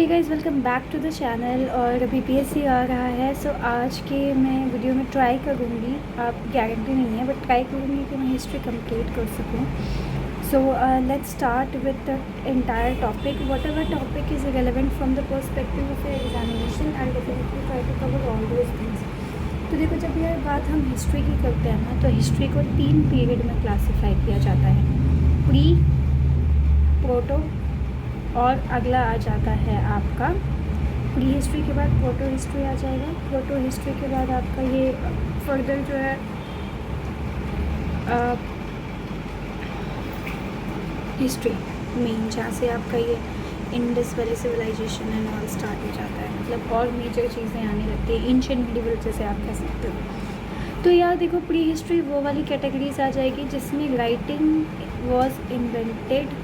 Hey guys, welcome back to the channel. और अभी BPSC आ रहा है, सो आज के मैं वीडियो में ट्राई करूँगी, आप गारंटी नहीं है बट ट्राई करूँगी कि मैं हिस्ट्री कंप्लीट कर सकूँ। So let's start with the entire topic. Whatever topic is relevant from the perspective of examination and definitely try to cover all those things. तो देखो, जब यह बात हम हिस्ट्री की करते हैं ना, तो हिस्ट्री को 3 पीरियड में क्लासीफाई किया जाता है, प्री, प्रोटो और अगला आ जाता है आपका प्री हिस्ट्री के बाद प्रोटो हिस्ट्री आ जाएगा। प्रोटो हिस्ट्री के बाद आपका ये फर्दर जो है हिस्ट्री मेन, जहाँ से आपका ये Indus valley civilization and all start हो जाता है, मतलब और मेजर चीज़ें आने लगती है, एंशिएंट मिडिवल जैसे आप कह सकते हो। तो यार देखो, प्री हिस्ट्री वो वाली कैटेगरीज आ जाएगी जिसमें writing was invented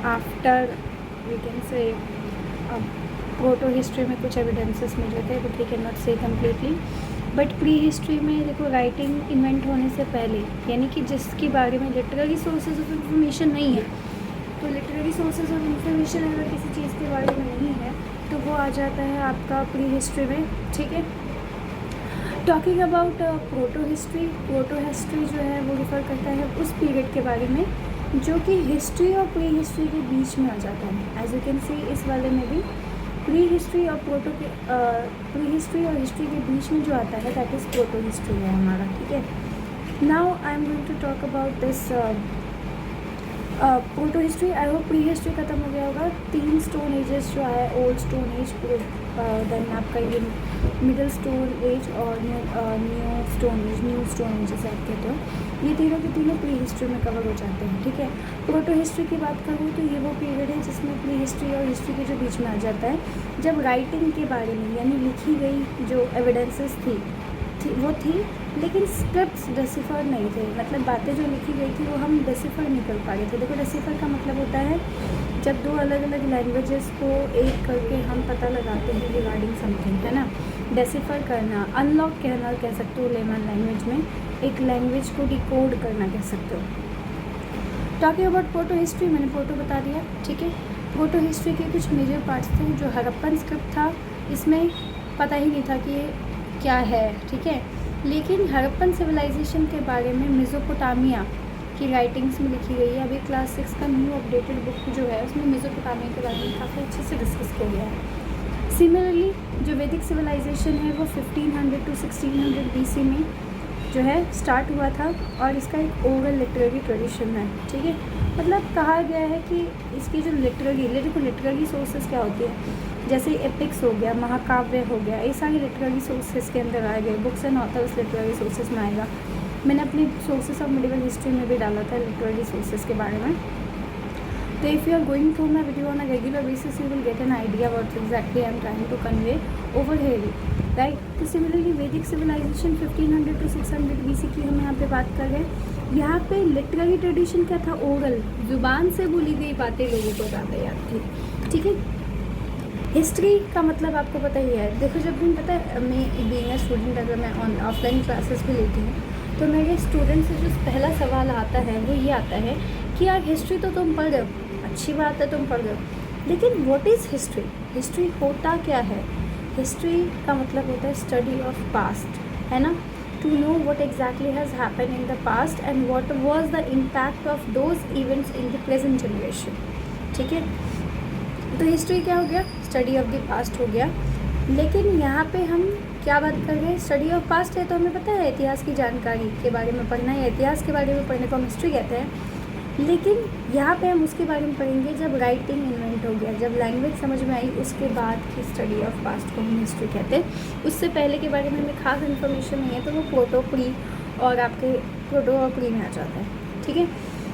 after, we can say, अब प्रोटो हिस्ट्री में कुछ एविडेंसेस मिल रहे थे बट वी कैन नॉट से कम्प्लीटली। बट प्री हिस्ट्री में देखो, राइटिंग इन्वेंट होने से पहले, यानी कि जिसके बारे में लिटरेरी सोर्सेज ऑफ इंफॉर्मेशन नहीं है, तो लिटरेरी सोर्सेज ऑफ इंफॉर्मेशन अगर किसी चीज़ के बारे में नहीं है तो वो आ जाता है आपका प्री हिस्ट्री में। ठीक है, टॉकिंग अबाउट प्रोटो हिस्ट्री जो है वो रिफ़र करता है उस पीरियड के बारे में जो कि हिस्ट्री और प्री हिस्ट्री के बीच में आ जाता है। एज यू कैन सी, इस वाले में भी प्री हिस्ट्री और प्री हिस्ट्री और हिस्ट्री के बीच में जो आता है दैट इज़ प्रोटो हिस्ट्री है हमारा। ठीक है, now I am going to talk about this proto history. I hope prehistory खत्म हो गया होगा। 3 स्टोन एजेस जो है, ओल्ड स्टोन एज, देन आपका ये मिडिल स्टोन एज और न्यू स्टोन एज जैसे आप कहते हो, ये तीनों के तीनों प्री हिस्ट्री में कवर हो जाते हैं। ठीक है, प्रोटो हिस्ट्री की बात करूँ तो ये वो पीरियड है जिसमें प्री हिस्ट्री और हिस्ट्री के जो बीच में आ जाता है, जब राइटिंग के बारे में यानी लिखी गई जो एविडेंसेस थी वो थी, लेकिन स्क्रिप्ट्स डेसिफर नहीं थे, मतलब बातें जो लिखी गई थी वो हम डेसिफर नहीं कर पा रहे थे। देखो, डेसिफर का मतलब होता है जब 2 अलग अलग लैंग्वेजेस को एक करके हम पता लगाते हैं रिगार्डिंग समथिंग, है ना। डेसिफर करना, अनलॉक कहना कह सकते हो लेमन लैंग्वेज में, एक लैंग्वेज को डिकोड करना कह सकते हो। टॉकिंग अबाउट प्रोटो हिस्ट्री, मैंने प्रोटो बता दिया। ठीक है, प्रोटो हिस्ट्री के कुछ मेजर पार्ट्स थे। जो हड़प्पन स्क्रिप्ट था, इसमें पता ही नहीं था कि ये क्या है। ठीक है, लेकिन हड़प्पन सिविलाइजेशन के बारे में मेसोपोटामिया की राइटिंग्स में लिखी गई है। अभी क्लास 6 का न्यू अपडेटेड बुक जो है उसमें मेसोपोटामिया के बारे में काफ़ी अच्छे से डिस्कस किया गया है। सिमिलरली जो वैदिक सिविलाइजेशन है वो 1500 टू 1600 BC में जो है स्टार्ट हुआ था और इसका एक ओरल लिटरेरी ट्रेडिशन है। ठीक है, मतलब कहा गया है कि इसकी जो लिटरेरी सोर्सेज क्या होती है, जैसे एपिक्स हो गया, महाकाव्य हो गया, ये सारी लिटरेरी सोर्सेज के अंदर आए गए। Books and authors literary sources में आएगा। मैंने अपनी सोर्सेज ऑफ मिडिवल हिस्ट्री में भी डाला था लिटरेरी सोर्सेज के बारे में। तो if you are going through my video on a regular basis you will get an idea what exactly I am trying to convey over here, right. तो similarly Vedic civilization 1500 to 600 BC की हम यहाँ पे बात कर रहे हैं। यहाँ पे लिटरेरी ट्रेडिशन क्या था, ओरल, जुबान से बोली गई बातें लोगों को ज़्यादा याद थी। ठीक है, हिस्ट्री का मतलब आपको पता ही है। देखो, जब भी पता है, मैं बीइंग अ स्टूडेंट, अगर मैं ऑफलाइन क्लासेस भी लेती हूँ तो मेरे स्टूडेंट से जो पहला सवाल आता है वो ये आता है कि यार हिस्ट्री तो तुम पढ़ रहे हो, अच्छी बात है तुम पढ़ रहे हो, लेकिन व्हाट इज़ हिस्ट्री? हिस्ट्री होता क्या है? हिस्ट्री का मतलब होता है स्टडी ऑफ पास्ट, है ना, to know what exactly has happen in the past and what was the impact of those events in the present generation. ठीक है, तो हिस्ट्री क्या हो गया, स्टडी ऑफ द पास्ट हो गया। लेकिन यहाँ पे हम क्या बात कर रहे हैं, स्टडी ऑफ पास्ट है तो हमें पता है इतिहास की जानकारी के बारे में पढ़ना है, इतिहास के बारे में पढ़ने को हम हिस्ट्री कहते हैं। लेकिन यहाँ पे हम उसके बारे में पढ़ेंगे जब राइटिंग इन्वेंट हो गया, जब लैंग्वेज समझ में आई, उसके बाद की स्टडी ऑफ पास्ट को हम हिस्ट्री कहते हैं। उससे पहले के बारे में हमें खास इन्फॉर्मेशन नहीं है तो वो प्रोटो, प्री और आपके प्रोटो और प्री में आ जाता है। ठीक है,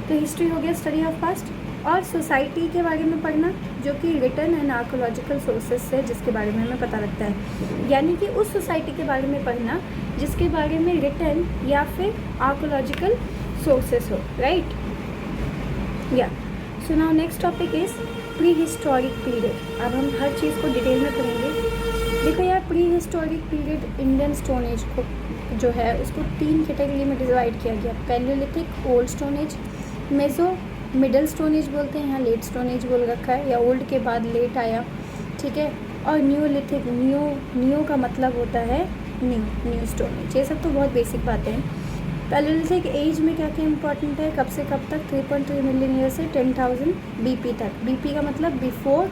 तो हिस्ट्री हो गया स्टडी ऑफ पास्ट। और सोसाइटी के बारे में पढ़ना जो कि रिटन एंड आर्कोलॉजिकल सोर्सेज से जिसके बारे में हमें पता लगता है, यानी कि उस सोसाइटी के बारे में पढ़ना जिसके बारे में रिटन या फिर आर्कोलॉजिकल सोर्सेज हो, राइट। या so now next topic is pre historic period. अब हम हर चीज़ को डिटेल में पढ़ेंगे। देखो यार, pre historic period Indian stone age को जो है उसको 3 कैटेगरी में डिवाइड किया गया, Palaeolithic, old stone as meso middle stone as बोलते हैं, यहाँ लेट स्टोन एज बोल रखा है, या ओल्ड के बाद लेट आया, ठीक है। और न्यूलिथिक, न्यू का मतलब होता है न्यू स्टोन एज। ये सब तो बहुत बेसिक बातें हैं। पैलेलिथिक एज में क्या क्या इंपॉर्टेंट है, कब से कब तक, 3.3 मिलियन ईयर से 10,000 बीपी तक। बीपी का मतलब बिफोर,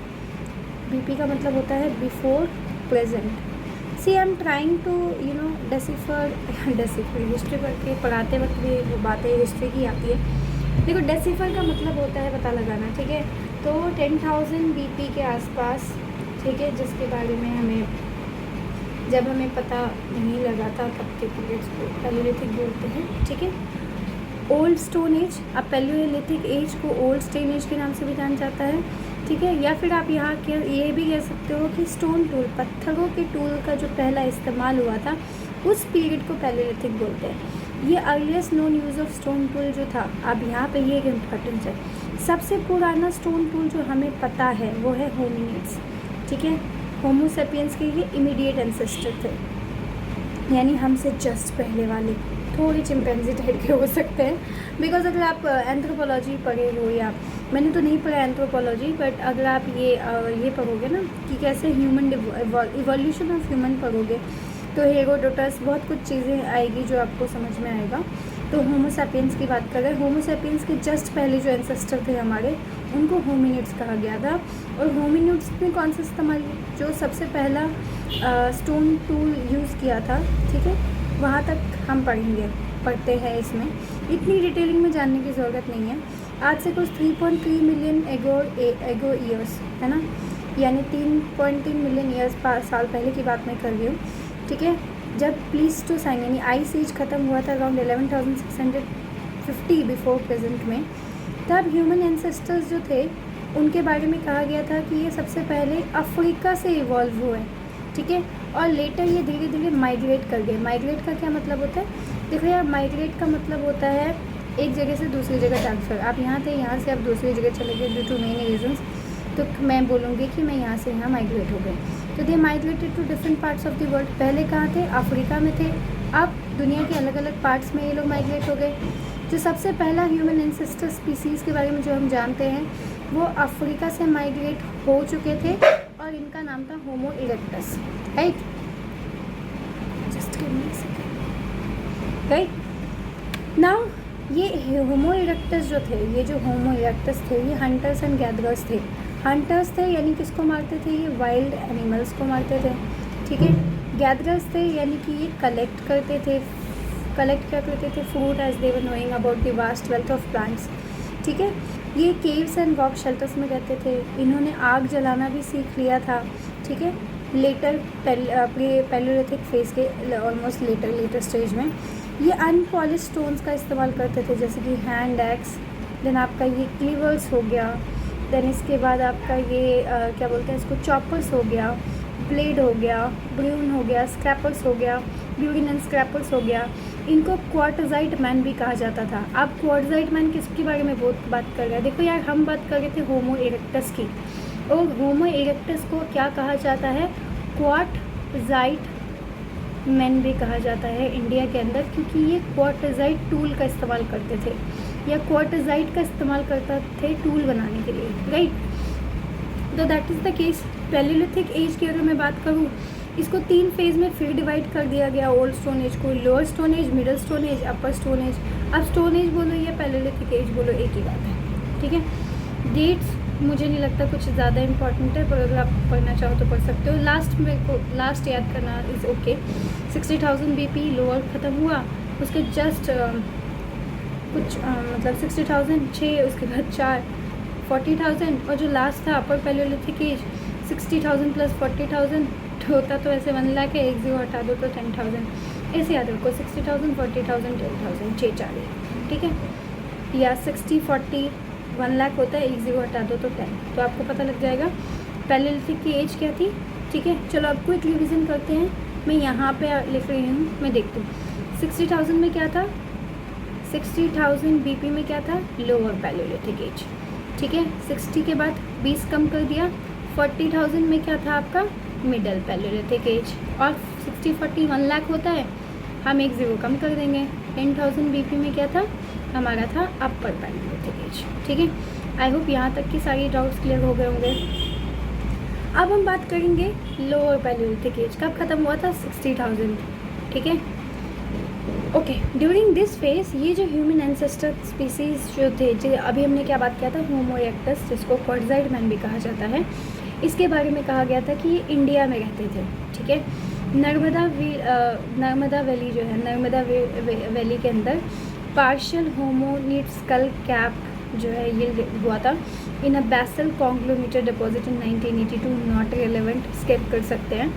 बीपी का मतलब होता है before present. See I am trying to decipher history पढ़ाते वक्त भी वो बातें हिस्ट्री की आती है। देखो डेसिफर का मतलब होता है पता लगाना, ठीक है। तो 10,000 बीपी के आसपास, ठीक है, जिसके बारे में जब हमें पता नहीं लगा था तब के पीरियड्स को पैलेलिथिक बोलते हैं, ठीक है। ओल्ड स्टोन एज, अब पैलेलिथिक एज को ओल्ड स्टोन एज के नाम से भी जाना जाता है, ठीक है। या फिर आप यहाँ के ये भी कह सकते हो कि स्टोन टूल, पत्थरों के टूल का जो पहला इस्तेमाल हुआ था उस पीरियड को पैलेलिथिक बोलते हैं। ये earliest known use of stone tool जो था, अब यहाँ पे ये एक इम्पॉर्टेंस है। सबसे पुराना स्टोन टूल जो हमें पता है वो है होमिनिड्स, ठीक है। होमो सेपियंस के ये इमीडिएट एंसेस्टर थे, यानी हमसे जस्ट पहले वाले, थोड़ी चिंपैंजी टाइप के हो सकते हैं। बिकॉज अगर आप एंथ्रोपोलॉजी पढ़े हो, या मैंने तो नहीं पढ़ा एंथ्रोपोलॉजी, बट अगर आप ये पढ़ोगे ना कि कैसे ह्यूमन इवोल्यूशन ऑफ ह्यूमन पढ़ोगे, तो हेरोडोटस बहुत कुछ चीज़ें आएगी जो आपको समझ में आएगा। तो होमो सैपियंस की बात करें, होमो सैपियंस के जस्ट पहले जो एंसेस्टर थे हमारे, उनको होमिनिड्स कहा गया था। और होमिनिड्स ने कौन सा इस्तेमाल, जो सबसे पहला स्टोन टूल यूज़ किया था, ठीक है, वहाँ तक हम पढ़ते हैं। इसमें इतनी डिटेलिंग में जानने की ज़रूरत नहीं है। आज से कुछ 3.3 मिलियन एगो ईयर्स है ना, यानी 3.3 मिलियन ईयर्स साल पहले की बात मैं कर रही हूँ, ठीक है। जब प्लीस्टोसाइन यानी आइस एज ख़त्म हुआ था अराउंड 11,650 बिफोर प्रेजेंट में, तब ह्यूमन एंसेस्टर्स जो थे उनके बारे में कहा गया था कि ये सबसे पहले अफ्रीका से इवॉल्व हुए, ठीक है। और लेटर ये धीरे धीरे माइग्रेट कर गए। माइग्रेट का क्या मतलब होता है, देखो यार, माइग्रेट का मतलब होता है एक जगह से दूसरी जगह ट्रांसफ़र। आप यहाँ थे, यहाँ से आप दूसरी जगह चले गए ड्यू टू मेनी रीजंस, तो मैं बोलूँगी कि मैं यहाँ से यहाँ माइग्रेट हो गए। तो they migrated to different parts of the world. पहले कहाँ थे, अफ्रीका में थे, अब दुनिया के अलग अलग पार्ट्स में ये लोग माइग्रेट हो गए। जो सबसे पहला ह्यूमन एंसेस्टर स्पीसीज़ के बारे में जो हम जानते हैं वो अफ्रीका से माइग्रेट हो चुके थे, और इनका नाम था Homo erectus, right. Just give me a second, right. Now ये होमो इरेक्टस जो थे, ये जो होमो इरेक्टस थे, ये हंटर्स एंड गैदरर्स थे। हंटर्स थे यानी किसको मारते थे, ये वाइल्ड एनिमल्स को मारते थे, ठीक है। गैदरर्स थे यानी कि ये कलेक्ट क्या करते थे, fruit as they were knowing about the vast wealth of plants, ठीक है। ये केव्स एंड रॉक शेल्टर्स में रहते थे। इन्होंने आग जलाना भी सीख लिया था, ठीक है। लेटर पैलेलिथिक फेज के ऑलमोस्ट लेटर स्टेज में ये अनपॉलिश स्टोन्स का इस्तेमाल करते थे, जैसे कि हैंड एक्स, देन आपका ये क्लीवर्स हो गया, देन इसके बाद आपका ये क्या बोलते हैं इसको, चॉपर्स हो गया, ब्लेड हो गया, ब्रून हो गया, स्क्रैपर्स हो गया, ब्यूरिन एंड स्क्रैपर्स हो गया। इनको क्वार्टजाइट मैन भी कहा जाता था। अब क्वार्टजाइट मैन किसके बारे में बहुत बात कर रहे हैं, देखो यार, हम बात कर रहे थे होमो इरेक्टस की, और होमो इरेक्टस को क्या कहा जाता है, क्वार्टजाइट मैन भी कहा जाता है इंडिया के अंदर, क्योंकि ये क्वार्टजाइट टूल का इस्तेमाल करते थे, या क्वार्टजाइट का इस्तेमाल करते थे टूल बनाने के लिए, राइट। तो that is the case. Paleolithic age की अगर मैं बात करूँ, इसको 3 फेज़ में फिर डिवाइड कर दिया गया। ओल्ड स्टोन एज को lower stone age, middle stone age, upper stone age. अब स्टोन एज बोलो या पैलेलिथिक एज बोलो, एक ही बात है, ठीक है। डेट्स मुझे नहीं लगता कुछ ज़्यादा इंपॉर्टेंट है, पर अगर आप पढ़ना चाहो तो पढ़ सकते हो। लास्ट याद करना इज़ ओके। 60,000 बीपी लोअर ख़त्म हुआ, उसके जस्ट मतलब 60,000 6, उसके बाद 4 40,000, और जो लास्ट था अपर पैलेलिथिक एज 60,000 प्लस 40,000 होता तो ऐसे 1 लाख है, 1 0 हटा दो तो 10,000, ऐसे याद रखो, 60,000 40,000 10,000 6 4, ठीक है। या 60 40 1 लाख होता है, 1 0 हटा दो तो 10, तो आपको पता लग जाएगा पैलेलिथिक की एज क्या थी, ठीक है। चलो अब क्विक रिविज़न करते हैं। मैं यहाँ पे लिख रही हूँ, मैं देखती हूँ 60,000 में क्या था, 60,000 बीपी में क्या था, लोअर पैलेलिथिक एज, ठीक है। 60 के बाद 20 कम कर दिया, 40,000 में क्या था आपका, मिडल पैलेलिथिक एज, और 60 40 1 लाख होता है, हम 1 0 कम कर देंगे। 10,000 बीपी में क्या था, हमारा था अपर पैलियोलिथिक एज। ठीक है, आई होप यहाँ तक की सारी डाउट्स क्लियर हो गए होंगे। अब हम बात करेंगे लोअर पैलियोलिथिक एज, कब ख़त्म हुआ था? 60,000। ठीक है, ओके। ड्यूरिंग दिस फेज ये जो ह्यूमन एंसेस्टर स्पीसीज जो थे, जो अभी हमने क्या बात किया था, होमो इरेक्टस, जिसको क्वाड्राइड मैन भी कहा जाता है, इसके बारे में कहा गया था कि ये इंडिया में रहते थे। ठीक है, नर्मदा वैली जो है, नर्मदा वैली के अंदर पार्शियल होमोनिड स्कल कैप जो है ये हुआ था in a basal conglomerate deposit in 1982। Not relevant, skip कर सकते हैं।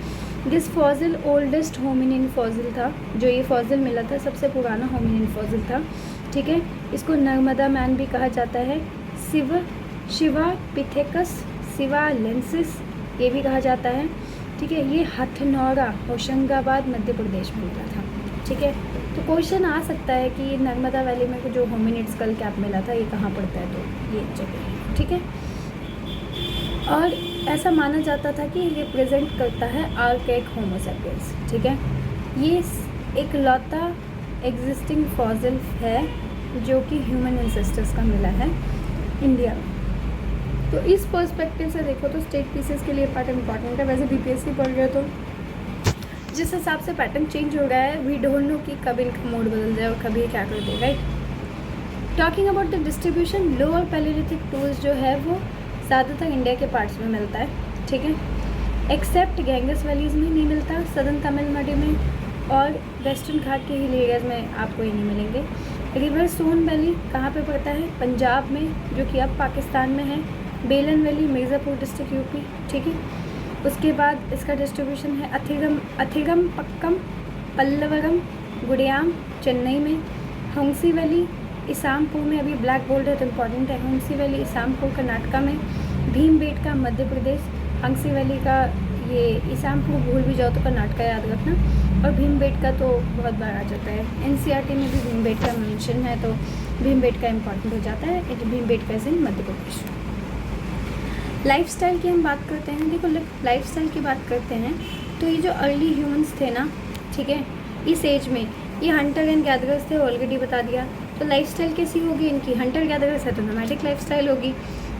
This fossil oldest hominin fossil था, जो ये फॉसिल मिला था सबसे पुराना होमिनिन फॉसिल था। ठीक है, इसको नर्मदा मैन भी कहा जाता है। शिवा पिथेकस शिवालेंसिस ये भी कहा जाता है। ठीक है, ये हथनौरा होशंगाबाद मध्य प्रदेश में मिला था। ठीक है, तो क्वेश्चन आ सकता है कि ये नर्मदा वैली में जो होमिनिड स्कल कैप मिला था ये कहाँ पड़ता है, तो ये जगह है। ठीक है, और ऐसा माना जाता था कि ये रिप्रेजेंट करता है आर्कैइक होमो सैपियंस। ठीक है, ये एक लौता एग्जिस्टिंग फॉसिल है जो कि ह्यूमन एंसेस्टर्स का मिला है इंडिया में। तो इस पर्सपेक्टिव से देखो तो स्टेट पीसेस के लिए पार्ट इम्पॉर्टेंट है। वैसे बीपीएससी पढ़ गए तो जिस हिसाब से पैटर्न चेंज हो रहा है, वी डोंट नो कि कब इनका मोड बदल जाए और कभी क्या कर दे। Right, talking about the distribution, lower palaeolithic tools जो है वो ज़्यादातर इंडिया के पार्ट्स में मिलता है। ठीक है, एक्सेप्ट गैंगस वैलीज में नहीं मिलता, सदर्न तमिलनाडु में और वेस्टर्न घाट के हिल एरियाज में आपको ये नहीं मिलेंगे। रिवर सोन वैली कहाँ पे पड़ता है? पंजाब में, जो कि अब पाकिस्तान में है। बेलन वैली मिर्ज़ापुर डिस्ट्रिक्ट यूपी। ठीक है, उसके बाद इसका डिस्ट्रीब्यूशन है अथिगम पक्कम पल्लवरम गुड़ियाम चेन्नई में। हंसी वैली इसामपुर में, अभी ब्लैक बोल्ड है तो इम्पॉर्टेंट है। हंसी वैली इसामपुर कर्नाटका में। भीमबेटका मध्य प्रदेश। हंसी वैली का ये इसामपुर भूल भी जाओ तो कर्नाटका याद रखना, और भीमबेटका तो बहुत बार आ जाता है। एनसीईआरटी में भी भीमबेटका मेंशन है तो भीमबेटका इम्पॉर्टेंट हो जाता है। Bhimbetka is in Madhya Pradesh. Lifestyle की हम बात करते हैं। देखो, लाइफस्टाइल की बात करते हैं तो ये जो अर्ली ह्यूमंस थे ना, ठीक है, इस एज में ये हंटर एंड गैदरर्स थे, ऑलरेडी बता दिया। तो लाइफस्टाइल कैसी होगी इनकी? हंटर गैदरर्स है तो नोमैडिक लाइफस्टाइल होगी।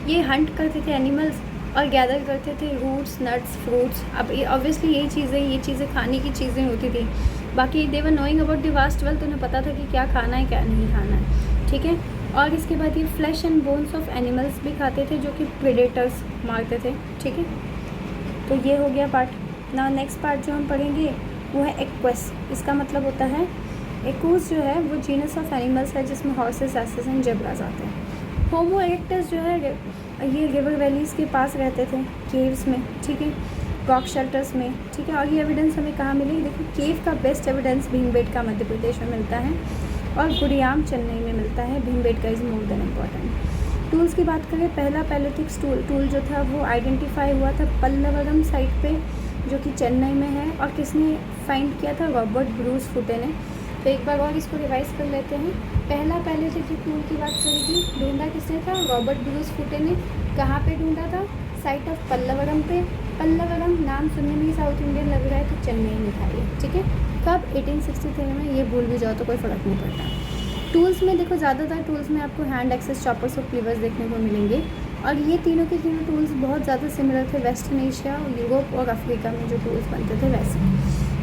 ये हंट करते थे एनिमल्स और गैदर करते थे रूट्स, नट्स, फ्रूट्स। अब ये ऑब्वियसली ये चीज़ें खाने की चीज़ें होती थी। बाकी they were knowing about the vast wealth, उन्हें पता था कि क्या खाना है क्या नहीं खाना है। ठीक है, और इसके बाद ये flash and bones of animals भी खाते थे जो कि प्रेडेटर्स मारते थे। ठीक है, तो ये हो गया पार्ट। ना नेक्स्ट पार्ट जो हम पढ़ेंगे वो है एक्वेस। इसका मतलब होता है, एक्वस जो है वो जीनस ऑफ एनिमल्स है जिसमें हॉर्सेस, एसेस एंड जेब्रास आते हैं। होमो इरेक्टस जो है ये रिवर वैलीज़ के पास रहते थे, केव्स में। ठीक है, रॉक शेल्टर्स में। ठीक है, और ये एविडेंस हमें कहाँ मिली? देखो, केव का बेस्ट एविडेंस भीमबेटका मध्य प्रदेश में मिलता है और गुड़ियाम चेन्नई में मिलता है। Bhimbetka is more than important. Tools की बात करें, पहला पैलियोलिथिक टूल जो था वो आइडेंटिफाई हुआ था पल्लवरम साइट पे, जो कि चेन्नई में है। और किसने फाइंड किया था? रॉबर्ट ब्रूस फुटे ने। तो एक बार और इसको रिवाइज कर लेते हैं। पहला पैलियोलिथिक टूल की बात करेगी, ढूंढा किसने था? रॉबर्ट ब्रूस फुटे ने। कहाँ पे ढूंढा था? साइट ऑफ पल्लवरम पे। पल्लवरम नाम सुनने में ही साउथ इंडियन लग रहा है तो चेन्नई में था ये। ठीक है, कब? 1863 में। ये भूल भी जाओ तो कोई फ़र्क नहीं पड़ता। टूल्स में देखो, ज़्यादातर टूल्स में आपको हैंड एक्सेस, चॉपर्स और क्लीवर्स देखने को मिलेंगे, और ये तीनों के तीनों टूल्स बहुत ज़्यादा सिमिलर थे वेस्टर्न एशिया, यूरोप और अफ्रीका में जो टूल्स बनते थे वैसे।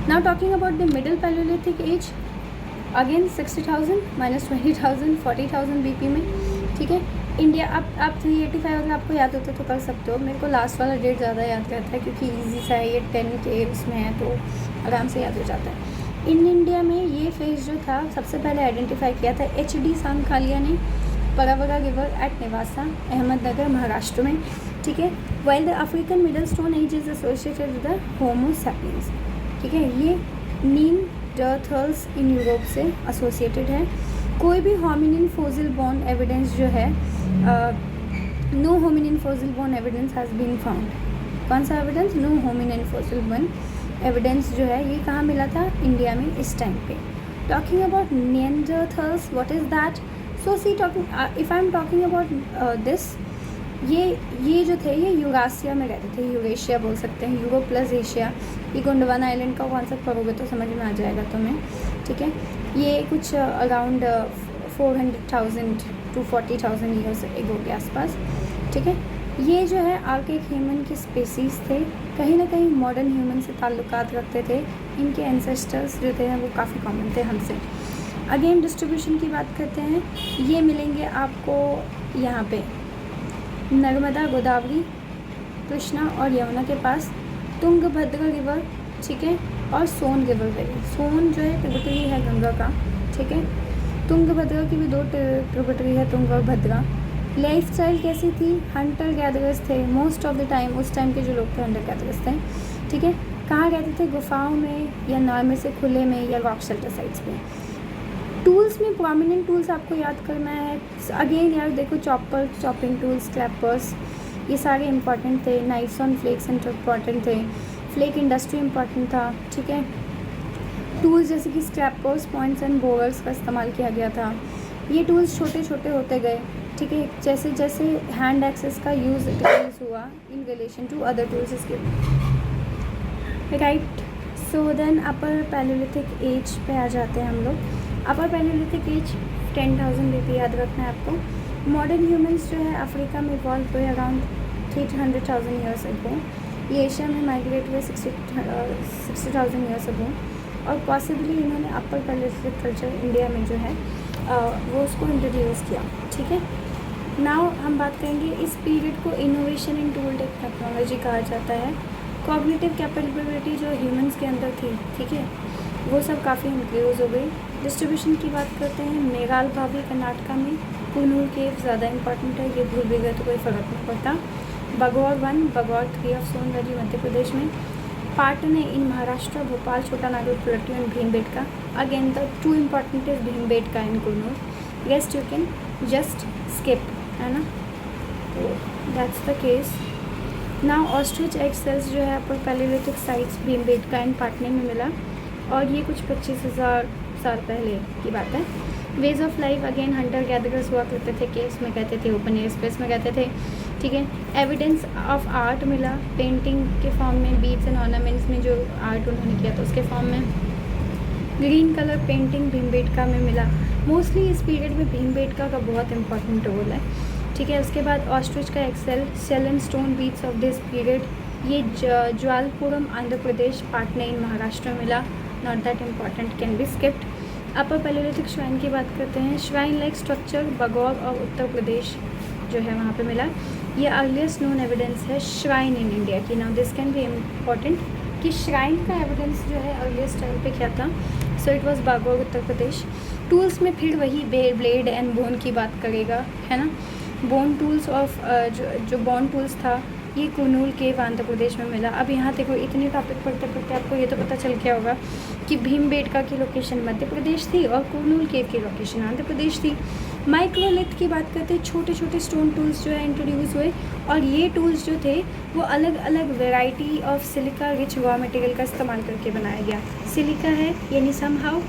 Now talking about the middle paleolithic age, again 60,000 minus 20,000 40,000 BP में। ठीक है, इंडिया आप 385 अगर आपको याद होता तो कर सकते हो। मेरे को लास्ट वाला डेट ज़्यादा याद रहता है क्योंकि ईजी सा है, ये 10 के उसमें है तो आराम से याद हो जाता है। इन इंडिया में ये फेज जो था सबसे पहले आइडेंटिफाई किया था HD सांखालिया ने, परावरा रिवर एट नेवासा, अहमदनगर, महाराष्ट्र में। ठीक है, while the African middle stone as is associated with the Homo sapiens. ठीक है, ये नीएंडरथल्स इन यूरोप से एसोसिएटेड है। कोई भी होमिनिन फॉसिल बोन एविडेंस जो है, no hominin fossil bone evidence has been found. कौन सा evidence? No hominin fossil bone evidence जो है ये कहाँ मिला था? इंडिया में इस टाइम पे। Talking about Neanderthals, what is that? So see talking, if I am talking about this, ये जो थे ये यूरासिया में रहते थे, यूरेशिया बोल सकते हैं, यूरोप प्लस एशिया। ये गोंडवाना आइलैंड का कॉन्सेप्ट पढ़ोगे तो समझ में आ जाएगा तुम्हें। ठीक है, ये कुछ अराउंड 400,000 to 40,000 ईयर्स एगो के आसपास। ठीक है, ये जो है आर्किक ह्यूमन की स्पीसीज़ थे, कहीं ना कहीं मॉडर्न ह्यूमन से ताल्लुकात रखते थे। इनके एंसेस्टर्स जो थे वो काफ़ी कॉमन थे हमसे। अगेन डिस्ट्रीब्यूशन की बात करते हैं, ये मिलेंगे आपको यहाँ पे नर्मदा, गोदावरी, कृष्णा और यमुना के पास, तुंगभद्रा रिवर, ठीक है, और सोन रिवर वैली। सोन जो है ट्रिब्यूटरी है गंगा का, ठीक है। तुंगभद्रा की भी 2 ट्रिब्यूटरी है, तुंग और भद्रा। लाइफ स्टाइल कैसी थी? हंटर गैदरर्स थे मोस्ट ऑफ द टाइम। उस टाइम के जो लोग थे हंटर गैदरर्स थे, ठीक है। कहाँ रहते थे? गुफाओं में या नाव में से खुले में या रॉक शेल्टर साइट्स पे। टूल्स में प्रोमिनेंट टूल्स आपको याद करना है। अगेन यार देखो, चॉपर, चॉपिंग टूल्स, क्लैपर्स, ये सारे इंपॉर्टेंट थे। नाइफ्स ऑन फ्लेक्स इंपॉर्टेंट थे। फ्लेक इंडस्ट्री इंपॉर्टेंट था, ठीक है। टूल्स जैसे कि स्क्रैपर्स, पॉइंट्स एंड बोरर्स का इस्तेमाल किया गया था। ये टूल्स छोटे छोटे होते गए, ठीक है, जैसे जैसे हैंड एक्सेस का यूज़ डिक्रीज हुआ in relation to other tools इसके, right. So then upper palaeolithic age पे आ जाते हैं हम लोग। अपर पैलियोलिथिक एज 10,000 BP याद रखना है आपको। मॉडर्न ह्यूमंस जो है अफ्रीका में इवॉल्व हुए अराउंड 300,000 ईयर्स अगो। ये एशिया में माइग्रेट हुए 60,000 ईयर्स अगो, और पॉसिबली इन्होंने अपर पैलियोलिथिक कल्चर इंडिया में जो है वो उसको इंट्रोड्यूस किया, ठीक है। नाउ हम बात करेंगे, इस पीरियड को इनोवेशन इन टूल टेक्नोलॉजी कहा जाता है। कॉग्निटिव कैपेबिलिटी जो ह्यूमंस के अंदर थी, ठीक है, वो सब काफ़ी इंक्रीज हो गई। डिस्ट्रीब्यूशन की बात करते हैं, मेघाल भाभी कर्नाटका में, कुनूर केव ज़्यादा इंपॉर्टेंट है, ये भूल भी गए तो कोई फ़र्क नहीं पड़ता। बगौर 1, बगौर 3 of Son valley Madhya Pradesh में। पाटने in Maharashtra, Bhopal, Chota Nagpur, plateau and Bhimbetka. Again the 2 important is Bhimbetka in Kurnool. Rest you can just skip, है ना, तो that's the case. Now ostrich egg shells जो है upper palaeolithic sites Bhimbetka and Patne में मिला, और ये कुछ 25,000 साल पहले की बात है। Ways of life again Hunter gatherers हुआ करते थे, केव्स में कहते थे, ओपन एयर स्पेस में कहते थे, ठीक है। एविडेंस ऑफ आर्ट मिला पेंटिंग के फॉर्म में, बीड्स एंड ऑर्नामेंट्स में जो आर्ट उन्होंने किया था उसके फॉर्म में। ग्रीन कलर पेंटिंग भीमबेटका में मिला। मोस्टली इस पीरियड में भीमबेटका का बहुत इंपॉर्टेंट रोल है, ठीक है। उसके बाद ऑस्ट्रिच का एक्सेल, shell and stone beads of this period, ये ज्वालपुरम आंध्र प्रदेश, पाटने इन महाराष्ट्र में मिला, not that important, can be skipped. Upper paleolithic shrine की बात करते हैं, श्राइन लाइक स्ट्रक्चर बगौर और उत्तर प्रदेश जो है वहाँ पे मिला। ये अर्लीस्ट नोन एविडेंस है श्राइन इन इंडिया की। Now this can be important कि श्राइन का एविडेंस जो है अर्लीस्ट टाइम पे क्या था, so it was Baghor, Uttar Pradesh. Tools में फिर वही ब्लेड एंड बोन की बात करेगा, है ना। बोन टूल्स ऑफ जो बोन टूल्स था ये कुनूल केव आंध्र प्रदेश में मिला। अब यहाँ देखो, इतने टॉपिक पढ़ते पढ़ते आपको ये तो पता चल गया होगा कि भीमबेटका की लोकेशन मध्य प्रदेश थी और कुनूल केव की लोकेशन आंध्र प्रदेश थी। माइक्रोलिथ की बात करते हैं, छोटे छोटे स्टोन टूल्स जो है इंट्रोड्यूस हुए, और ये टूल्स जो थे वो अलग अलग variety of silica rich raw material का इस्तेमाल करके बनाया गया। सिलिका है यानी समहाउ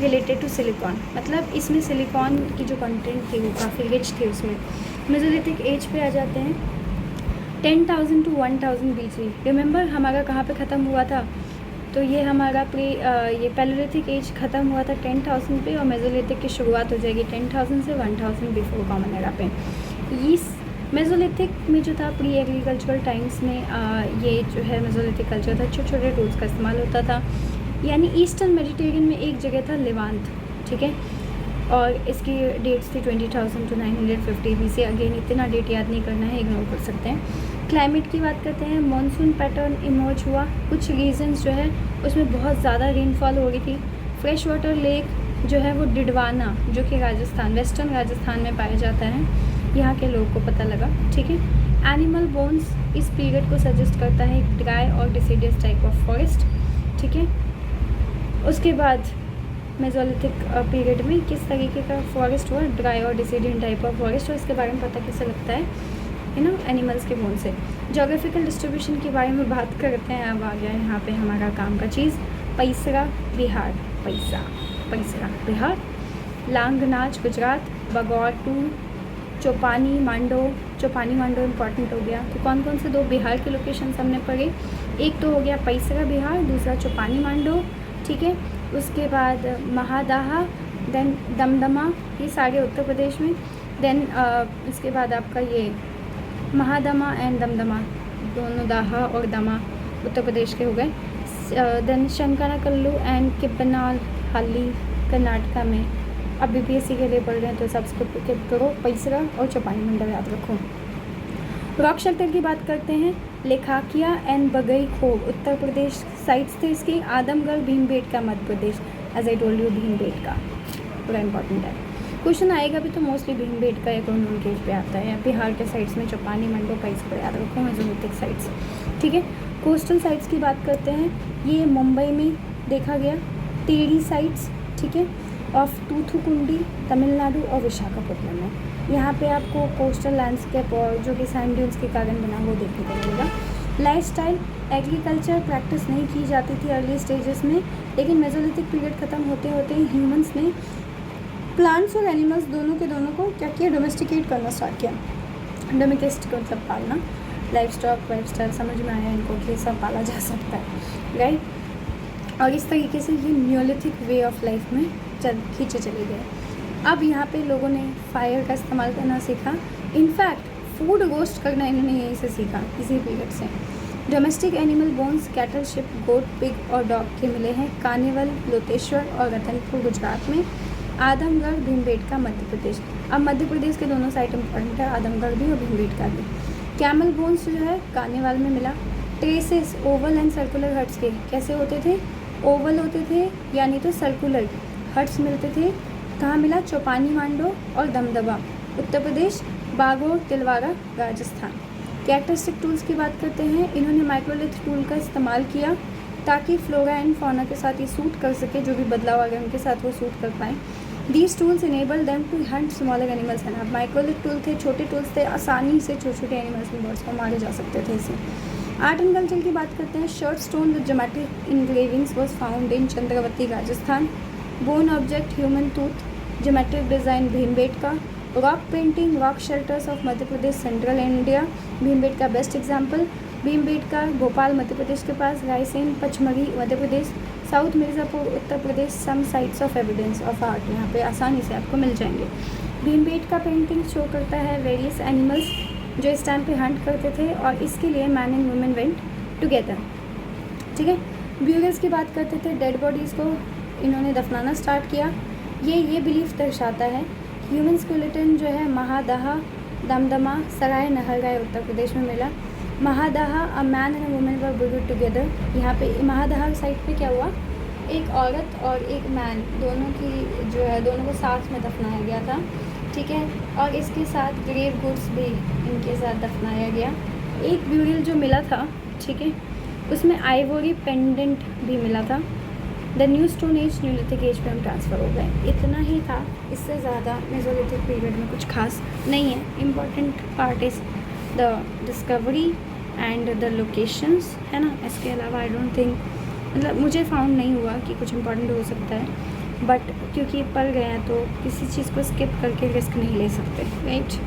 रिलेटेड टू सिलिकॉन, मतलब इसमें सिलिकॉन की जो कंटेंट थी वो काफ़ी रिच थी उसमें। मेसोलिथिक एज पे आ जाते हैं, 10,000 to 1,000 BC। रिमेंबर हमारा कहाँ पे ख़त्म हुआ था, तो ये हमारा ये पैलियोलिथिक एज ख़त्म हुआ था 10,000 पे, और मेसोलिथिक की शुरुआत हो जाएगी 10,000 से 1,000 बिफोर कॉमन एरा पे। इस मेसोलिथिक में जो था प्री एग्रीकल्चरल टाइम्स में ये जो है मेसोलिथिक कल्चर था, छोटे छोटे टूल्स का इस्तेमाल होता था। यानी ईस्टर्न मेडिटेरियन में एक जगह था लेवांत, ठीक है, और इसकी डेट्स थी 20,000 to 950 BC। अगेन इतना डेट याद नहीं करना है, इग्नोर कर सकते हैं। क्लाइमेट की बात करते हैं, मॉनसून पैटर्न इमर्ज हुआ, कुछ रीजन्स जो है उसमें बहुत ज़्यादा रेनफॉल हो रही थी। फ्रेश वाटर लेक जो है वो डिडवाना, जो कि राजस्थान, वेस्टर्न राजस्थान में पाया जाता है, यहाँ के लोगों को पता लगा, ठीक है। एनिमल बोन्स इस पीरियड को सजेस्ट करता है एक ड्राई और डिसीडियस टाइप ऑफ फॉरेस्ट, ठीक है। उसके बाद मेसोलिथिक पीरियड में किस तरीके का फॉरेस्ट हुआ, ड्राई और डिसीडियन टाइप ऑफ फॉरेस्ट, और इसके बारे में पता कैसे लगता है ना, एनिमल्स के बोन से। जोग्राफिकल डिस्ट्रीब्यूशन के बारे में बात करते हैं। अब आ गया यहाँ पे हमारा काम का चीज़, पैसरा बिहार, पैसरा बिहार, लांगनाच गुजरात, बगौर 2, चौपानी मांडो इम्पॉर्टेंट हो गया। तो कौन कौन से 2 बिहार के लोकेशन हमने पढ़े, एक तो हो गया पैसरा बिहार, दूसरा चौपानी मांडो, ठीक है। उसके बाद महादाहा देन दमदमा, ये सारे उत्तर प्रदेश में। देन इसके बाद आपका ये महादमा एंड दमदमा, दोनों दाहा और दमा उत्तर प्रदेश के हो गए। देन शंकरकल्लू एंड किब्बनाहल्ली कर्नाटका में। अब बीपीएससी के लिए पढ़ रहे हैं तो सब्सक्राइब करो, पैसरा और चौपाई मंडल याद रखो। रॉक शेल्टर की बात करते हैं, लेखाकिया एंड बगई खोब उत्तर प्रदेश साइट्स थे इसकी। Adamgarh Bhimbetka Madhya Pradesh, as I told you Bhimbetka पूरा इंपॉर्टेंट है। क्वेश्चन आएगा भी तो मोस्टली भीमबेटका या कोई केस पे आता है, या बिहार के साइड्स में चौपानी मंडो पैसरा याद रखो, मेसोलिथिक साइट्स। ठीक है, कोस्टल साइट्स की बात करते हैं, ये मुंबई में देखा गया टेरी साइट्स, ठीक है, ऑफ तूथुकुंडी तमिलनाडु और विशाखापट्टनम में। यहाँ पे आपको कोस्टल लैंडस्केप और जो कि सैंड ड्यून्स के कारण बना वो देखने को मिलेगा। लाइफस्टाइल, एग्रीकल्चर प्रैक्टिस नहीं की जाती थी अर्ली स्टेजेस में, लेकिन मेसोलिथिक पीरियड ख़त्म होते होते ही ह्यूमंस ने प्लांट्स और एनिमल्स दोनों को क्या किया, डोमेस्टिकेट करना स्टार्ट किया। डोमेस्टिक मतलब पालना, लाइफ स्टॉक वाइफस्टाइल समझ में आया इनको कि सब पाला जा सकता है, राइट। और इस तरीके से ये न्यूलिथिक वे ऑफ लाइफ में खींचे चले गए। अब यहाँ पे लोगों ने फायर का इस्तेमाल करना सीखा, इनफैक्ट फूड रोस्ट करना इन्होंने यहीं से सीखा, इसी पीरियड से। Domestic animal bones cattle, sheep, goat, pig और डॉग के मिले हैं कानेवल, लोतेश्वर और रतनपुर गुजरात में। आदमगढ़ भीमबेटका मध्य प्रदेश। अब मध्य प्रदेश के दोनों साइट इंपॉर्टेंट है, आदमगढ़ भी और भीमबेटका भी। कैमल बोन्स जो है कानेवाल में मिला। Traces Oval and circular huts के कैसे होते थे, ओवल होते थे यानी तो सर्कुलर हट्स मिलते थे। कहाँ मिला, चौपानी मांडो और दमदमा उत्तर प्रदेश, बागोर तिलवारा राजस्थान। कैरेक्टरिस्टिक टूल्स की बात करते हैं, इन्होंने माइक्रोलिथ टूल का इस्तेमाल किया ताकि फ्लोरा एंड फौना के साथ ये सूट कर सके, जो भी बदलाव आ गए उनके साथ वो सूट कर पाएँ। These tools enable them to hunt smaller animals and. अब माइक्रोलिथ टूल थे, छोटे टूल्स थे, आसानी से छोटे छोटे एनिमल्स में बर्ड्स को मारे जा सकते थे इसे। आर्ट एंड कल्चर की बात करते हैं, chert stone with geometric engravings was found in Chandravati Rajasthan. Bone object human tooth, geometric design Bhimbetka. Rock painting, rock shelters of Madhya Pradesh central India, Bhimbetka best example. Bhimbetka Bhopal Madhya Pradesh के पास, Raisen Pachmarhi Madhya Pradesh, south Mirzapur Uttar Pradesh. Some sites of evidence of art यहाँ पे आसानी से आपको मिल जाएंगे। भीमबेटका पेंटिंग शो करता है वेरियस एनिमल्स जो इस टाइम पे हंट करते थे, और इसके लिए man and women went together, ठीक है। ब्यूरल्स की बात करते थे, डेड बॉडीज़ को इन्होंने दफनाना स्टार्ट किया। ये बिलीफ दर्शाता है ह्यूमन स्केलेटन जो है महादाहा, दमदमा, सराय नहरगाय उत्तर प्रदेश में मिला। Mahadaha, a man and women were buried together. यहाँ पे महादाहा साइड पे क्या हुआ, एक औरत और एक मैन दोनों को साथ में दफनाया गया था, ठीक है। और इसके साथ ग्रेव गुड्स भी इनके साथ दफनाया गया। एक ब्यूरियल जो मिला था, ठीक है, उसमें आइवोरी पेंडेंट भी मिला था। The new stone age neolithic age पे हम ट्रांसफ़र हो गए। इतना ही था, इससे ज़्यादा मेसोलिथिक पीरियड में कुछ खास नहीं है। Important part is the discovery and the locations, है ना। इसके अलावा आई डोंट थिंक, मतलब मुझे फाउंड नहीं हुआ कि कुछ इम्पॉर्टेंट हो सकता है, बट क्योंकि पढ़ गए हैं तो किसी चीज़ को स्किप करके रिस्क नहीं ले सकते, राइट।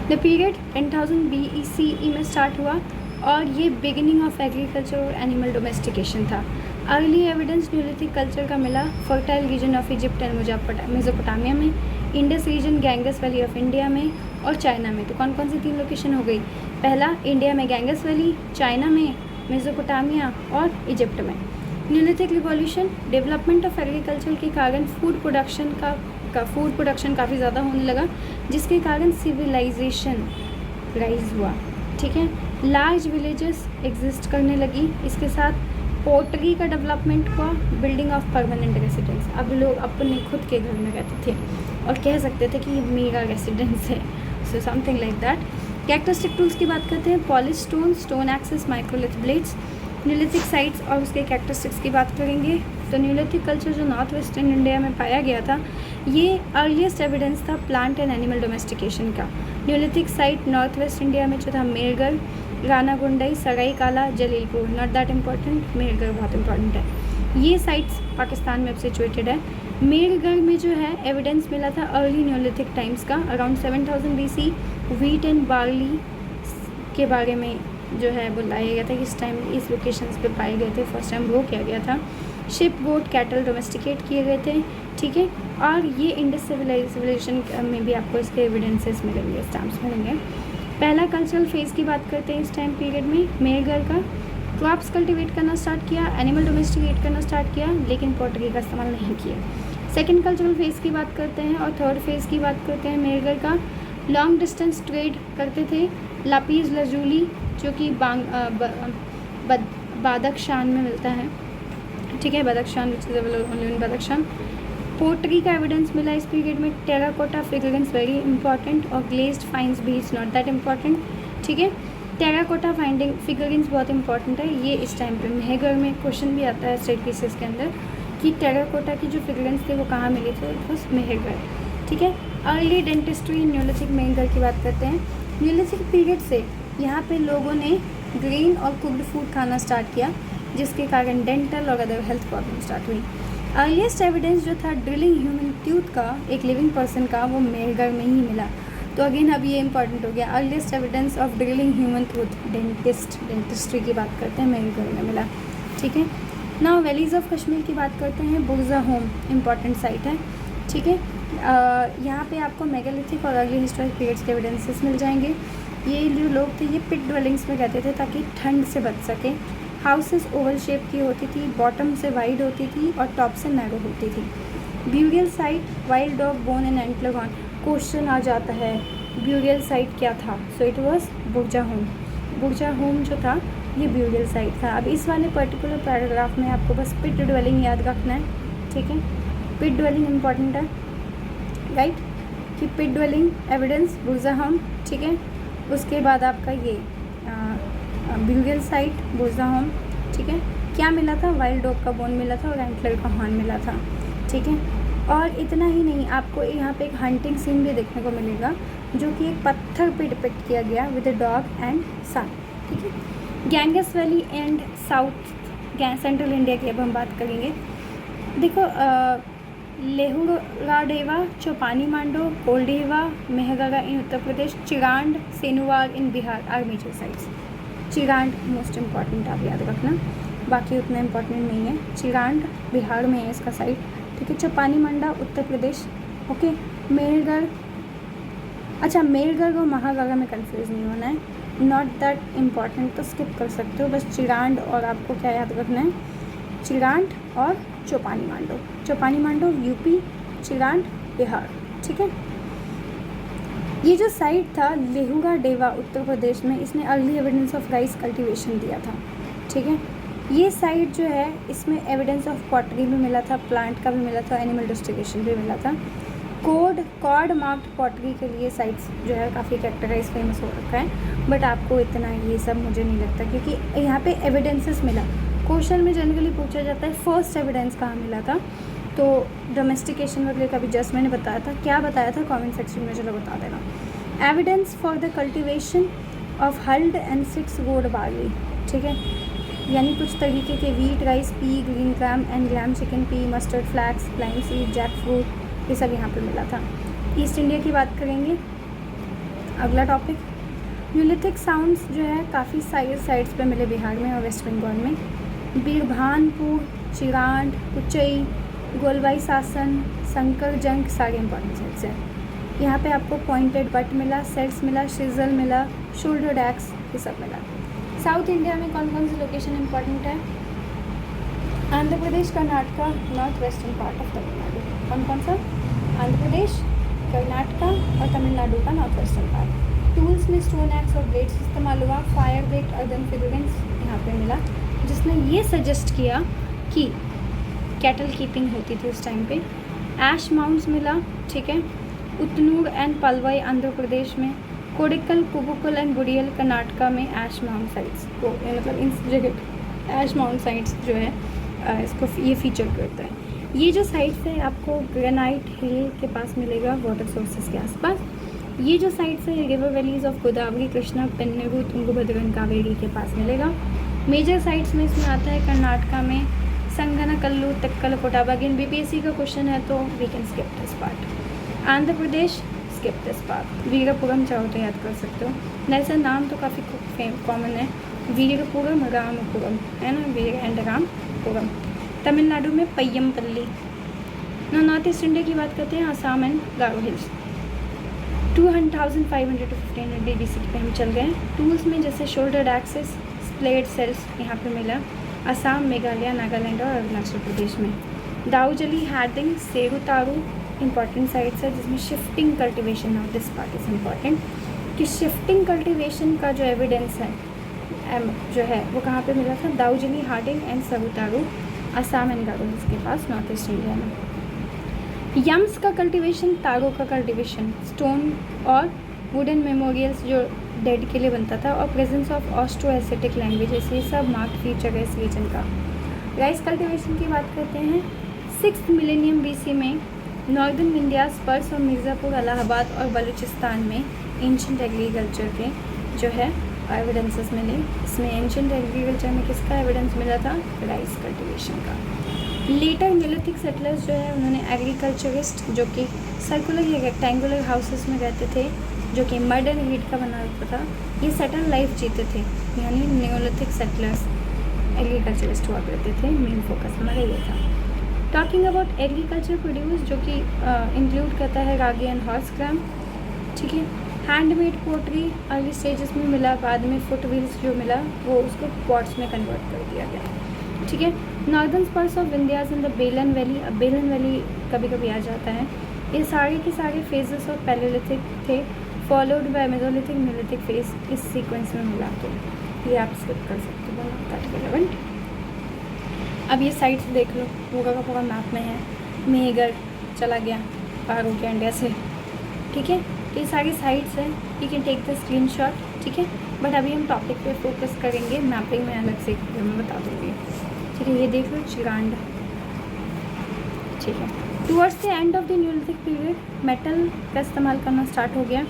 द पीरियड 10,000 BCE में स्टार्ट हुआ और ये बिगिनिंग ऑफ एग्रीकल्चर और एनिमल डोमेस्टिकेशन था। अर्ली एविडेंस न्यूलिथिक कल्चर का मिला fertile region of Egypt and Mesopotamia में, Indus region Ganges valley of India में और चाइना में। तो कौन कौन सी 3 लोकेशन हो गई, पहला इंडिया में गैंगस वैली, चाइना में, मेसोपोटामिया और इजिप्ट में। Neolithic revolution, development of agriculture के कारण फूड प्रोडक्शन काफ़ी ज़्यादा होने लगा, जिसके कारण सिविलाइजेशन राइज हुआ, ठीक है। लार्ज विलेजेस एग्जिस्ट करने लगी, इसके साथ पोर्टरी का डेवलपमेंट हुआ, बिल्डिंग ऑफ परमानेंट रेसिडेंस। अब लोग अपने खुद के घर में रहते थे और कह सकते थे कि ये मेरा रेसिडेंस है, so something like that. Characteristic tools की बात करते हैं, polish stone, stone axes, microlith blades. Neolithic sites और उसके कैरेक्टरिस्टिक्स की बात करेंगे तो न्यूलिथिक कल्चर जो नॉर्थ वेस्टर्न इंडिया में पाया गया था, ये अर्लीस्ट एविडेंस था प्लांट एंड एनिमल डोमेस्टिकेशन का। Neolithic site north west India में जो था Mehrgarh, Ranaghundai, Sarai Khola, Jalilpur, not that important, Mehrgarh बहुत इंपॉर्टेंट है। ये साइट्स पाकिस्तान में अब सिचुएटेड है। मेरगढ़ में जो है एविडेंस मिला था अर्ली न्यूलिथिक टाइम्स का, around 7000 BC। Wheat and barley के बारे में जो है बुलाया गया था कि इस टाइम इस लोकेशंस पे पाए गए थे, फर्स्ट टाइम वो किया गया था। शिप, गोट, कैटल डोमेस्टिकेट किए गए थे, ठीक है। और ये इंडस सिविलाइजेशन में भी आपको इसके एविडेंसेस मिलेंगे, स्टैम्प्स मिलेंगे। पहला कल्चरल फेज़ की बात करते हैं इस टाइम पीरियड में, मेहरगढ़ का क्रॉप्स कल्टीवेट करना स्टार्ट किया, एनिमल डोमेस्टिकेट करना स्टार्ट किया, लेकिन पॉटरी का इस्तेमाल नहीं किया। सेकंड कल्चरल फेज़ की बात करते हैं और थर्ड फेज़ की बात करते हैं मेहरगढ़ का। लॉन्ग डिस्टेंस ट्रेड करते थे, लापीज लजूली जो कि बदख्शान में मिलता है, ठीक है, Badakhshan which is available in Badakhshan. Pottery का एविडेंस मिला इस पीरियड में। टेराकोटा फिगरेंस वेरी इंपॉर्टेंट और ग्लेज्ड फाइंस भी इज नॉट दैट इम्पॉर्टेंट, ठीक है। टेराकोटा फाइंडिंग फिगरेंस बहुत इंपॉर्टेंट है, ये इस टाइम पे मेहरगढ़ में क्वेश्चन भी आता है स्टेट पीसेस के अंदर कि टेराकोटा की जो फिगरेंस थे वो कहाँ मिली थी, इट वॉज मेहरगढ़, ठीक है। अर्ली डेंटिस्ट्री न्यूलिथिक मेहरगढ़ की बात करते हैं। न्यूलिथिक पीरियड से यहाँ पे लोगों ने ग्रीन और कुक्ड फूड खाना स्टार्ट किया, जिसके कारण डेंटल और अदर हेल्थ प्रॉब्लम स्टार्ट हुई। अर्लीस्ट एविडेंस जो था ड्रिलिंग ह्यूमन ट्यूथ का, एक लिविंग पर्सन का, वो मेहरगढ़ में ही मिला। तो अगेन अब ये इंपॉर्टेंट हो गया, earliest evidence of drilling human tooth, dentistry की बात करते हैं, मेहरगढ़ में मिला, ठीक है। नाउ वैलीज़ ऑफ कश्मीर की बात करते हैं। बुरजा होम इंपॉर्टेंट साइट है, ठीक है। यहाँ पे आपको मेगालिथिक और अर्ली हिस्टोरिक पीरियड्स के एविडेंसेस मिल जाएंगे। ये जो लोग थे ये पिट ड्वेलिंग्स में रहते थे ताकि ठंड से बच सके। हाउसेस ओवल शेप की होती थी, बॉटम से वाइड होती थी और टॉप से नैरो होती थी। Burial site, wild dog bone and antler on. Question आ जाता है ब्यूरियल साइट क्या था, so it was Burzahom. Burzahom जो था ये ब्यूरियल साइट था। अब इस वाले पर्टिकुलर पैराग्राफ में आपको बस पिट ड्वेलिंग याद रखना है, ठीक है। पिट ड्वेलिंग इंपॉर्टेंट है, राइट, कि पिट ड्वेलिंग एविडेंस बुरजा होम, ठीक है। उसके बाद आपका ये ब्यूरियल साइट बुरजा होम, ठीक है। क्या मिला था, वाइल्ड डॉग का बोन मिला था और एंटलर का हॉर्न मिला था, ठीक है। और इतना ही नहीं, आपको यहाँ पे एक हंटिंग सीन भी देखने को मिलेगा जो कि एक पत्थर पे डिपिक्ट किया गया with a dog and sun, ठीक है। Ganges valley and south central India की अब हम बात करेंगे। देखो Lahuradewa, Chopani Mando, Koldihwa, Mehrgarh in Uttar Pradesh, Chirand, Senuwar in Bihar are major sites. Chirand most important आप याद रखना, बाकी उतना इम्पॉर्टेंट नहीं है। चिरांड बिहार में है इसका साइट, ठीक है। चौपानी मांडा उत्तर प्रदेश, ओके। मेहरगढ़, अच्छा मेहरगढ़ और महागढ़ में कंफ्यूज नहीं होना है, नॉट दैट इम्पॉर्टेंट, तो स्किप कर सकते हो। बस चिरांड और आपको क्या याद रखना है, चिरांड और चौपानी मांडो। चौपानी मांडो यूपी, चिरांड बिहार, ठीक है। ये जो साइट था लेहुराडेवा उत्तर प्रदेश में, इसने early evidence of rice cultivation दिया था, ठीक है। ये साइट जो है इसमें एविडेंस ऑफ पॉटरी भी मिला था, प्लांट का भी मिला था, एनिमल डोमेस्टिकेशन भी मिला था। कॉर्ड मार्क्ड पॉटरी के लिए साइट्स जो है काफ़ी कैरेक्टराइज फेमस हो रखा है, बट आपको इतना ये सब मुझे नहीं लगता क्योंकि यहाँ पे एविडेंसेस मिला। क्वेश्चन में जनरली पूछा जाता है फर्स्ट एविडेंस कहाँ मिला था, तो डोमेस्टिकेशन वगैरह का भी जस्ट मैंने बताया था, क्या बताया था कमेंट सेक्शन में चलो बता देना। Evidence for the cultivation of hulled and 6 गोड बार्ली, ठीक है, यानी कुछ तरीके के wheat, rice, pea, green gram and gram chickpea, mustard, flax, linseed, jackfruit, ये सब यहाँ पे मिला था। ईस्ट इंडिया की बात करेंगे, अगला टॉपिक। न्यूलिथिक साउंड्स जो है काफ़ी साइट्स पे मिले बिहार में और वेस्ट बंगाल में। बीरभानपुर, चिरांड, कुचई, गोलवाई शासन, शंकर जंग सारे इंपॉर्टेंट साइट्स हैं। यहाँ पे आपको पॉइंटेड बट मिला, सेट्स मिला, शिजल मिला, शोल्डर डैक्स, ये सब मिला। साउथ इंडिया में कौन कौन सी लोकेशन इंपॉर्टेंट है, Andhra Pradesh, Karnataka, north western part of Tamil Nadu. कौन कौन सा, आंध्र प्रदेश, कर्नाटका और तमिलनाडु का नॉर्थ वेस्टर्न पार्ट। टूल्स में स्टोन एक्स और ब्लेड्स इस्तेमाल हुआ। फायर बेक्ड अर्दन फिगरेंस यहाँ पे मिला, जिसने ये सजेस्ट किया कि कैटल कीपिंग होती थी उस टाइम पे। ऐश माउंट्स मिला, ठीक है। उतनूर एंड पलवई आंध्र प्रदेश में। कोडिकल, कुबुकल एंड बुडियल कर्नाटका में ऐश माउंट साइट्स को मतलब इन जगह ऐश माउंट साइट्स जो है इसको ये फीचर करता है। ये जो साइट्स है आपको ग्रेनाइट हिल के पास मिलेगा, वाटर सोर्सेज के आसपास। ये जो साइट्स है river valleys of Godavari, Krishna, Penneru, Tungabhadra and Kaveri के पास मिलेगा। मेजर साइट्स में इसमें आता है कर्नाटका में संगनकल्लू, तक्कल, कोटाबा। अगेन बीपीएससी का क्वेश्चन है तो we can skip this part. Andhra Pradesh, skip this part. Veerapuram चाहो तो याद कर सकते हो, ऐसा नाम तो काफ़ी कॉमन है, वीरपुरम, रामपुरम, है ना, वीर एंड रामपुरम। तमिलनाडु में पय्यमपल्ली, नॉर्थ ईस्ट इंडिया की बात करते हैं, Assam and Garo hills. 2500 to 1500 BC पे हम चल गए। टूल्स में जैसे शोल्डर एक्सेस, स्प्लेट सेल्स यहाँ पे मिला असम, मेघालय, नागालैंड और अरुणाचल प्रदेश में। दाऊजली, हैडिंग, सेरुतारू इंपॉर्टेंट साइट्स है जिसमें shifting cultivation of this part is important, कि शिफ्टिंग कल्टिवेशन का जो एविडेंस है जो है वो कहाँ पे मिला था, Daojali, Hading and Sarutaru, Assam and Garo hills के पास, नॉर्थ ईस्ट इंडिया में। यम्स का कल्टिवेशन, तारो का कल्टिवेशन, स्टोन और वुडन मेमोरियल्स जो डेड के लिए बनता था, और presence of Austro Asiatic languages, ये सब मार्क फीचर है इस रीजन का। राइस कल्टिवेशन की बात करते हैं, 6th मिलेनियम BC में नॉर्दर्न इंडिया, स्पर्स और मिर्ज़ापुर, इलाहाबाद और बलूचिस्तान में एंशेंट एग्रीकल्चर के जो है एविडेंसेस मिले। इसमें एंशेंट एग्रीकल्चर में किसका एविडेंस मिला था, राइस कल्टिवेशन का। लेटर न्यूलिथिक सेटलर्स जो है उन्होंने एग्रीकल्चरिस्ट जो कि सर्कुलर या रेक्टेंगुलर हाउसेस में रहते थे, जो कि मड एंड ईंट का बना होता था, ये सेटल लाइफ जीते थे, यानी न्यूलिथिक सेटलर्स एग्रीकल्चरिस्ट हुआ करते थे। मेन फोकस हमारा ये था। टॉकिंग अबाउट एग्रीकल्चर प्रोड्यूस जो कि इंक्लूड करता है रागी एंड हॉर्स ग्राम, ठीक है। हैंडमेड पोट्री अर्ली स्टेजेस में मिला, बाद में फुट व्हील्स जो मिला वो उसको पॉट्स में कन्वर्ट कर दिया गया, ठीक है। Northern Spurs of Vindhyas in the बेलन वैली, अब बेलन वैली कभी कभी आ जाता है। ये सारे के सारे फेजेस ऑफ पैलेलिथिक थे, followed by Mesolithic Neolithic phase इस सीक्वेंस में मिला, तो ये आप स्किप कर सकते हो, नॉट रिलेवेंट। अब ये साइट्स देख लो, पूरा का पूरा मैप में है। मेहगढ़ चला गया पार हो गया इंडिया से, ठीक है। तो ये सारी साइट्स हैं, you can take the screenshot, ठीक है। बट अभी हम टॉपिक पे फोकस करेंगे, मैपिंग में अलग से मैं बता दूँगी, ठीक है। ये देख लो चिरांड, ठीक है। Towards the end of the Neolithic period metal का इस्तेमाल करना स्टार्ट हो गया।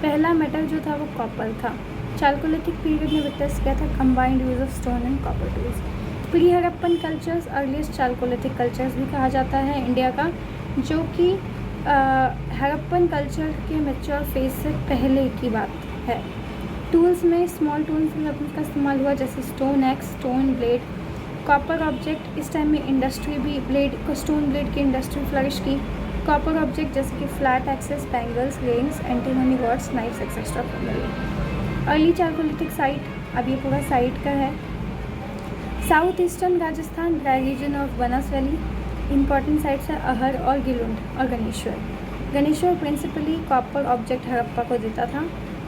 पहला मेटल जो था वो कॉपर था। चालकोलिथिक पीरियड ने विटनेस किया था combined use of stone and copper tools. Pre Harappan cultures earliest Chalcolithic cultures भी कहा जाता है इंडिया का, जो कि हड़प्पन कल्चर के मैच्योर फेज से पहले की बात है। टूल्स में स्मॉल टूल्स का इस्तेमाल हुआ, जैसे stone axe, stone blade, copper object. इस टाइम में इंडस्ट्री भी ब्लेड को स्टोन ब्लेड की इंडस्ट्री फ्लरिश की। कॉपर ऑब्जेक्ट जैसे कि flat axes, bangles, rings, antimony rods, knives etcetera मिले। अर्ली चालकोलिथिक साइट, अब ये पूरा साइट का है। South eastern Rajasthan, dry region of Banas valley. Important sites है अहर और गिलुंड और Ganeshwar. Ganeshwar principally copper object Harappa को देता था,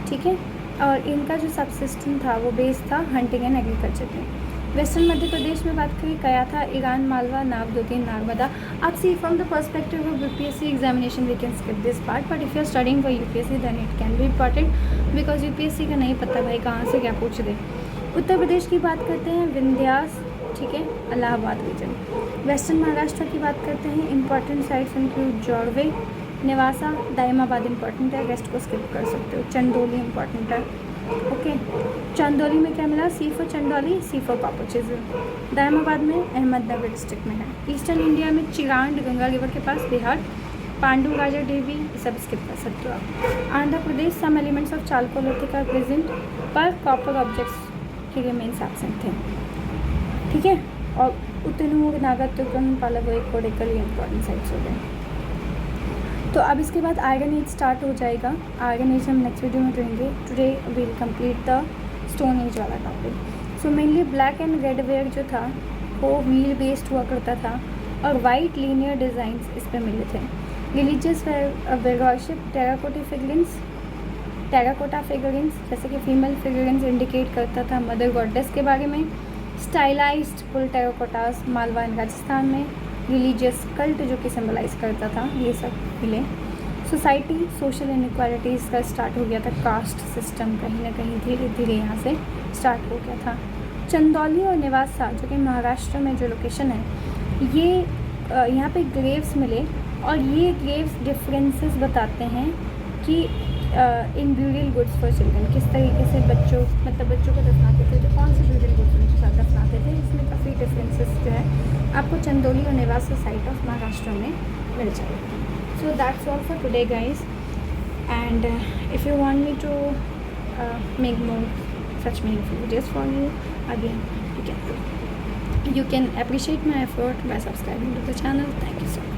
ठीक है। और इनका जो सबसिस्टम था वो बेस था हंटिंग एंड एग्रीकल्चर पे। वेस्टर्न मध्य प्रदेश में बात करें, कया था, ईरान, मालवा, नागदोतीन, नार्मदा। आप see from the perspective of UPSC examination we can skip this part, but if you are studying for UPSC then it can be important, because UPSC का नहीं पता भाई कहाँ से क्या पूछ दे। उत्तर प्रदेश की बात करते हैं, विंध्यास, ठीक है, इलाहाबाद रीजन। वेस्टर्न महाराष्ट्र की बात करते हैं, important sites include Jorwe, Nevasa, Daimabad important है, रेस्ट को स्किप कर सकते हो। चंदौली इंपॉर्टेंट है, ओके। चंदौली में क्या मिला, C for Chandoli, C for copper chisel. Daimabad में अहमदनगर डिस्ट्रिक्ट में है। ईस्टर्न इंडिया में चिरांड, गंगा रिवर के पास, बिहार, पांडु राजा देवी, सब स्किप कर सकते हो आप। Andhra Pradesh, some elements of chalcolithic are present, पर कॉपर ऑब्जेक्ट्स के रिमेन्स एब्सेंट थे, ठीक है। और उतनूर, नागा, तुर्कन, पालागोई, कोडेकल, ये इंपॉर्टेंट साइट्स हो गए। तो अब इसके बाद आयरन एज स्टार्ट हो जाएगा। आयरन एज हम नेक्स्ट वीडियो में करेंगे। Today will complete the stone age वाला topic. So mainly black and red ware जो था वो व्हील बेस्ड हुआ करता था, और वाइट लीनियर डिज़ाइंस इस पर मिले थे। रिलीजियस वर्शिप, टेराकोटा फिगरिंग्स जैसे कि फीमेल फिगरिंग्स इंडिकेट करता था मदर गॉडेस के बारे में। Stylised bull terracottas Malwa and Rajasthan में। रिलीजियस कल्ट जो कि सिंबलाइज करता था, ये सब मिले। सोसाइटी, सोशल इनइक्वालिटीज़ का स्टार्ट हो गया था। कास्ट सिस्टम कहीं ना कहीं धीरे धीरे यहाँ से स्टार्ट हो गया था। चंदौली और नेवासा जो कि महाराष्ट्र में जो लोकेशन है, ये यहाँ पे ग्रेव्स मिले, और ये ग्रेव्स डिफरेंसेस बताते हैं कि इन ब्यूरियल गुड्स फॉर चिल्ड्रन किस तरीके से बच्चों को दफनाते थे, तो कौन से ब्यूरियल गुड्स उनके साथ दफनाते थे। इसमें काफ़ी डिफरेंसेस जो है आपको चंदौली और नेवासा साइट ऑफ महाराष्ट्र में मिल जाएगा। So that's all for today guys, and if you want me to make more such meaningful videos for you, again you can appreciate my effort by subscribing to the channel. Thank you so much.